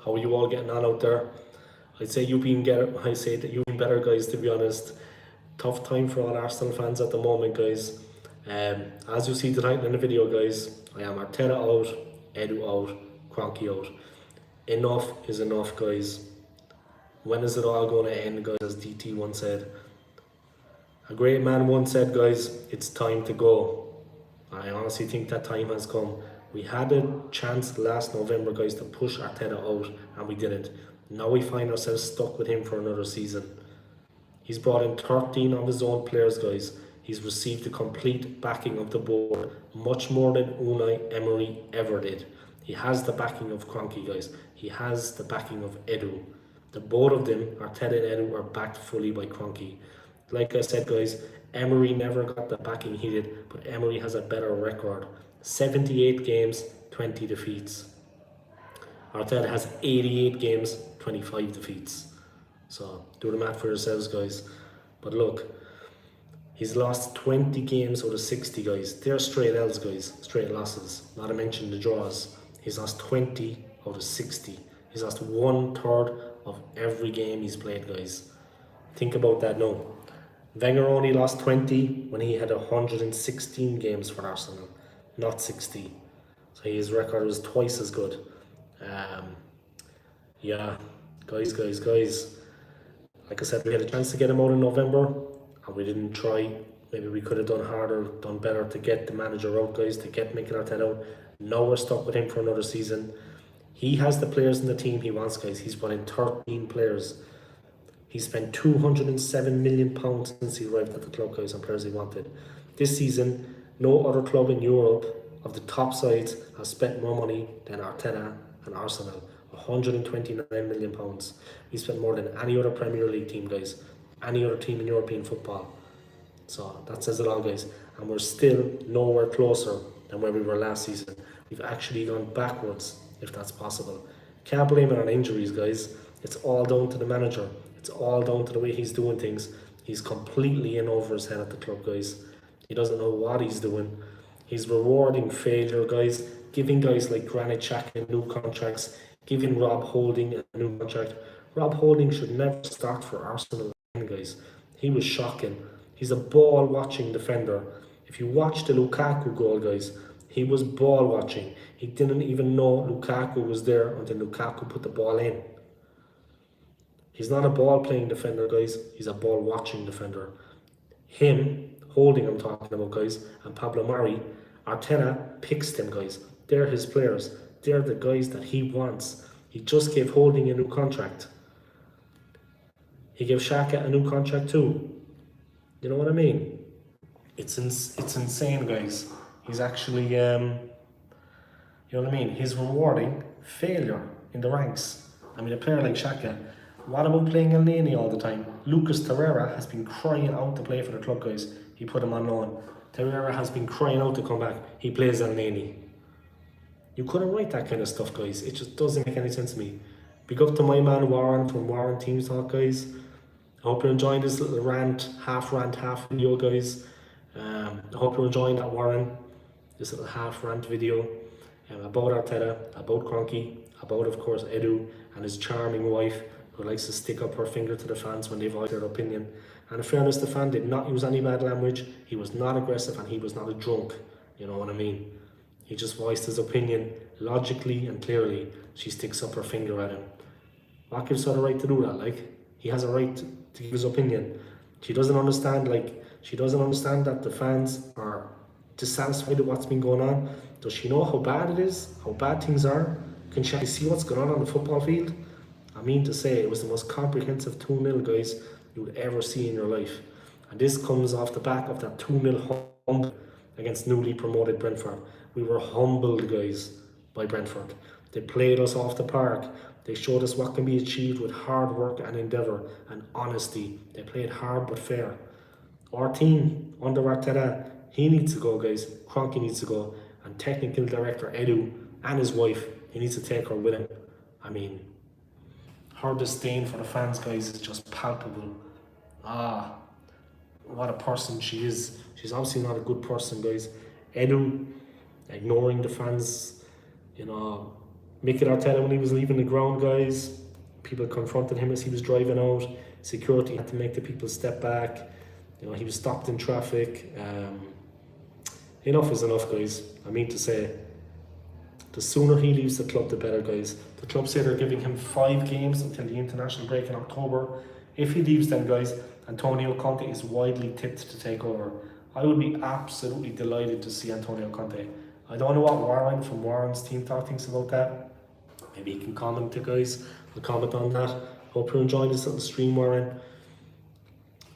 How are you all getting on out there? I say that you've been better, guys, to be honest. Tough time for all Arsenal fans at the moment, guys. As you see the title in the video, guys, I am Arteta out, Edu out, Kroenke out. Enough is enough, guys. When is it all going to end, guys, as DT once said? A great man once said, guys, it's time to go. I honestly think that time has come. We had a chance last November, guys, to push Arteta out, and we didn't. Now we find ourselves stuck with him for another season. He's brought in 13 of his own players, guys. He's received the complete backing of the board, much more than Unai Emery ever did. He has the backing of Kroenke, guys. He has the backing of Edu. The both of them, Arteta and Edu, are backed fully by Kroenke. Like I said, guys, Emery never got the backing he did, but Emery has a better record. 78 games, 20 defeats. Arteta has 88 games, 25 defeats. So do the math for yourselves, guys. But look, he's lost 20 games out of 60, guys. They're straight L's, guys. Straight losses. Not to mention the draws. He's lost 20 out of 60. He's lost 1/3 of every game he's played, guys. Think about that now. Wenger only lost 20 when he had 116 games for Arsenal, not 60. So his record was twice as good. Yeah, guys. Like I said, we had a chance to get him out in November, and we didn't try. Maybe we could have done harder, done better to get the manager out, guys, to get Mikel Arteta out. Now we're stuck with him for another season. He has the players in the team he wants, guys. He's brought in 13 players. He spent £207 million since he arrived at the club, guys, on players he wanted. This season, no other club in Europe of the top sides has spent more money than Arteta and Arsenal. £129 million. He spent more than any other Premier League team, guys. Any other team in European football. So that says it all, guys. And we're still nowhere closer than where we were last season. We've actually gone backwards, if that's possible. Can't blame it on injuries, guys. It's all down to the manager. It's all down to the way he's doing things. He's completely in over his head at the club, guys. He doesn't know what he's doing. He's rewarding failure, guys. Giving guys like Granit Xhaka new contracts. Giving Rob Holding a new contract. Rob Holding should never start for Arsenal again, guys. He was shocking. He's a ball-watching defender. If you watch the Lukaku goal, guys, he was ball-watching. He didn't even know Lukaku was there until Lukaku put the ball in. He's not a ball-playing defender, guys. He's a ball-watching defender. Him, Holding I'm talking about, guys, and Pablo Mari, Arteta picks them, guys. They're his players. They're the guys that he wants. He just gave Holding a new contract. He gave Xhaka a new contract too. You know what I mean? It's insane, guys. He's actually, you know what I mean? He's rewarding failure in the ranks. I mean, a player like Xhaka, what about playing El Neni all the time? Lucas Torreira has been crying out to play for the club, guys. He put him on loan. Torreira has been crying out to come back. He plays El Neni. You couldn't write that kind of stuff, guys. It just doesn't make any sense to me. Big up to my man Warren from Warren Teams Talk, guys. I hope you're enjoying this little rant, half video, guys. I hope you're enjoying that, Warren. This little half rant video about Arteta, about Kroenke, about, of course, Edu and his charming wife, who likes to stick up her finger to the fans when they voice their opinion. And in fairness, the fan did not use any bad language. He was not aggressive and he was not a drunk. You know what I mean? He just voiced his opinion logically and clearly. She sticks up her finger at him. What gives her the right to do that? Like, he has a right to give his opinion. She doesn't understand that the fans are dissatisfied with what's been going on. Does she know how bad it is? How bad things are? Can she actually see what's going on the football field? I mean to say, it was the most comprehensive 2-0, guys, you would ever see in your life. And this comes off the back of that 2-0 humble against newly promoted Brentford. We were humbled, guys, by Brentford. They played us off the park. They showed us what can be achieved with hard work and endeavour and honesty. They played hard but fair. Our team, under Arteta, he needs to go, guys. Kroenke needs to go. And technical director Edu and his wife, he needs to take her with him. I mean, her disdain for the fans, guys, is just palpable. What a person she is. She's obviously not a good person, guys. Edu, ignoring the fans, you know, Mikel Arteta, when he was leaving the ground, guys, people confronted him as he was driving out. Security had to make the people step back. You know, he was stopped in traffic. Enough is enough, guys. I mean to say, the sooner he leaves the club, the better, guys. The club say they're giving him 5 games until the international break in October. If he leaves then, guys, Antonio Conte is widely tipped to take over. I would be absolutely delighted to see Antonio Conte. I don't know what Warren from Warren's Team Talk thinks about that. Maybe he can comment it, guys. I'll comment on that. Hope you're enjoying this little stream, Warren.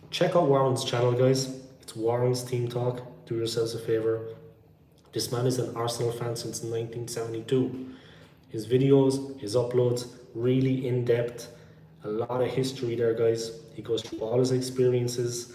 Check out Warren's channel, guys. It's Warren's Team Talk. Do yourselves a favour. This man is an Arsenal fan since 1972. His videos, his uploads, really in-depth. A lot of history there, guys. He goes through all his experiences,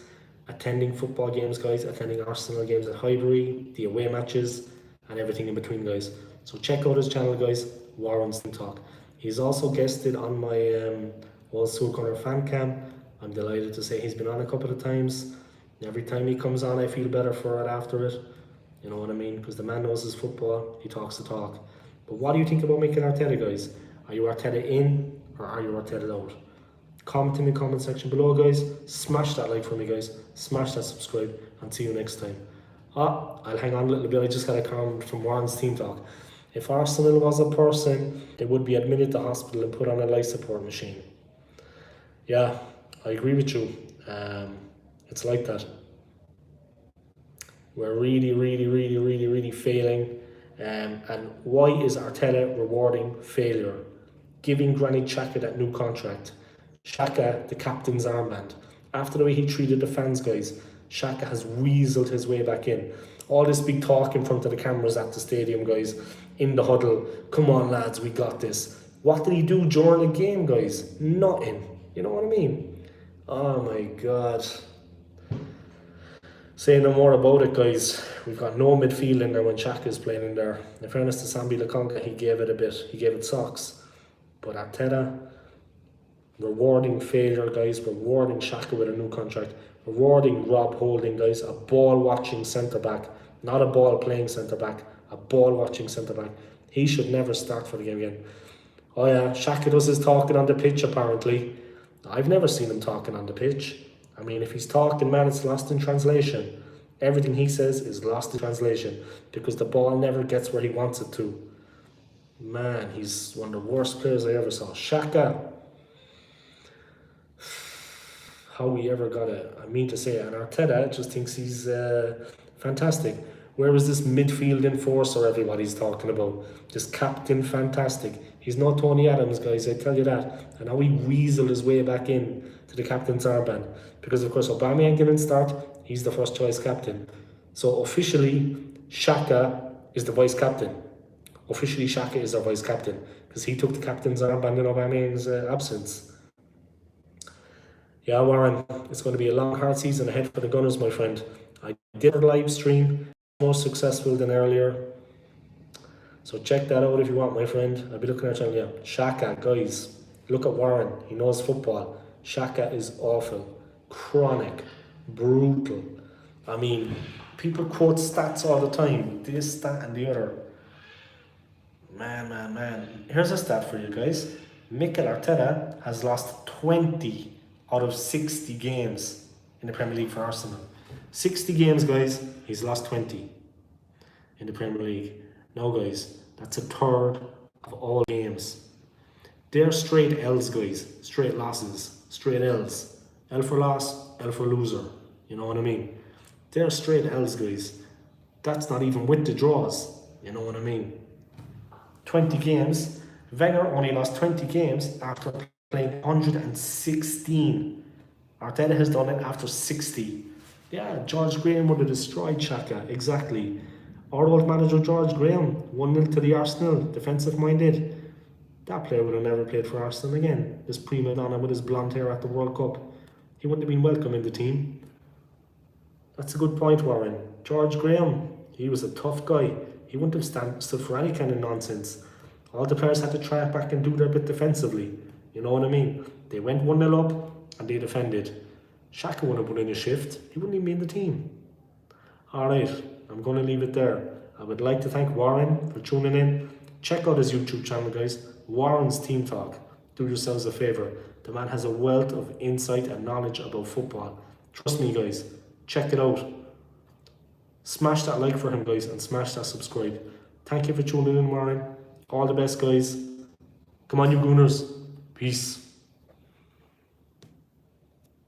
attending football games, guys, attending Arsenal games at Highbury, the away matches, and everything in between, guys. So check out his channel, guys, Warren's Team Talk. He's also guested on my Old School Corner fan cam. I'm delighted to say he's been on a couple of times. Every time he comes on, I feel better for it after it. You know what I mean? Because the man knows his football. He talks the talk. But what do you think about Mikel Arteta, guys? Are you Arteta in or are you Arteta out? Comment in the comment section below, guys. Smash that like for me, guys. Smash that subscribe and see you next time. I'll hang on a little bit. I just got a comment from Warren's Team Talk. If Arsenal was a person, they would be admitted to hospital and put on a life support machine. Yeah, I agree with you. It's like that. We're really failing. And why is Arteta rewarding failure? Giving Granit Xhaka that new contract. Xhaka, the captain's armband. After the way he treated the fans, guys, Xhaka has weaseled his way back in. All this big talk in front of the cameras at the stadium, guys, in the huddle. Come on, lads, we got this. What did he do during the game, guys? Nothing. You know what I mean? Oh my God. Say no more about it, guys. We've got no midfield in there when Xhaka is playing in there. In fairness to Sambi Lokonga, he gave it a bit. He gave it socks. But Arteta, rewarding failure, guys. Rewarding Xhaka with a new contract. Rewarding Rob Holding, guys. A ball-watching centre-back. Not a ball-playing centre-back. A ball-watching centre-back. He should never start for the game again. Oh yeah, Xhaka does his talking on the pitch, apparently. I've never seen him talking on the pitch. I mean, if he's talking, man, it's lost in translation. Everything he says is lost in translation because the ball never gets where he wants it to. Man, he's one of the worst players I ever saw. Xhaka. How we ever got it, I mean to say it. And Arteta just thinks he's fantastic. Where was this midfield enforcer everybody's talking about? This captain fantastic. He's not Tony Adams, guys, I tell you that. And how he weaseled his way back in to the captain's armband. Because, of course, Aubameyang didn't start. He's the first choice captain. So, officially, Xhaka is the vice captain. Officially, Xhaka is our vice captain. Because he took the captain's armband in Aubameyang's absence. Yeah, Warren, it's going to be a long, hard season ahead for the Gunners, my friend. I did a live stream, more successful than earlier. So check that out if you want, my friend. I'll be looking at you. Yeah, Xhaka, guys, look at Warren. He knows football. Xhaka is awful, chronic, brutal. I mean, people quote stats all the time. This, that, and the other. Man. Here's a stat for you guys. Mikel Arteta has lost 20 out of 60 games in the Premier League for Arsenal. 60 games, guys, he's lost 20 in the Premier League. Now, guys, that's a third of all games. They're straight L's, guys. Straight losses. Straight L's. L for loss, L for loser. You know what I mean? They're straight L's, guys. That's not even with the draws. You know what I mean? 20 games. Wenger only lost 20 games after playing 116. Arteta has done it after 60. Yeah, George Graham would have destroyed Xhaka. Exactly. Our old manager George Graham, 1-0 to the Arsenal, defensive minded. That player would have never played for Arsenal again. This prima donna with his blonde hair at the World Cup. He wouldn't have been welcome in the team. That's a good point, Warren. George Graham, he was a tough guy. He wouldn't have stood for any kind of nonsense. All the players had to try it back and do their bit defensively. You know what I mean? They went 1-0 up and they defended. Xhaka wouldn't have put in a shift. He wouldn't even be in the team. Alright, I'm going to leave it there. I would like to thank Warren for tuning in. check out his YouTube channel, guys. Warren's Team Talk. Do yourselves a favour. The man has a wealth of insight and knowledge about football. Trust me, guys. Check it out. Smash that like for him, guys, and smash that subscribe. Thank you for tuning in, Warren. All the best, guys. Come on, you Gooners. Peace.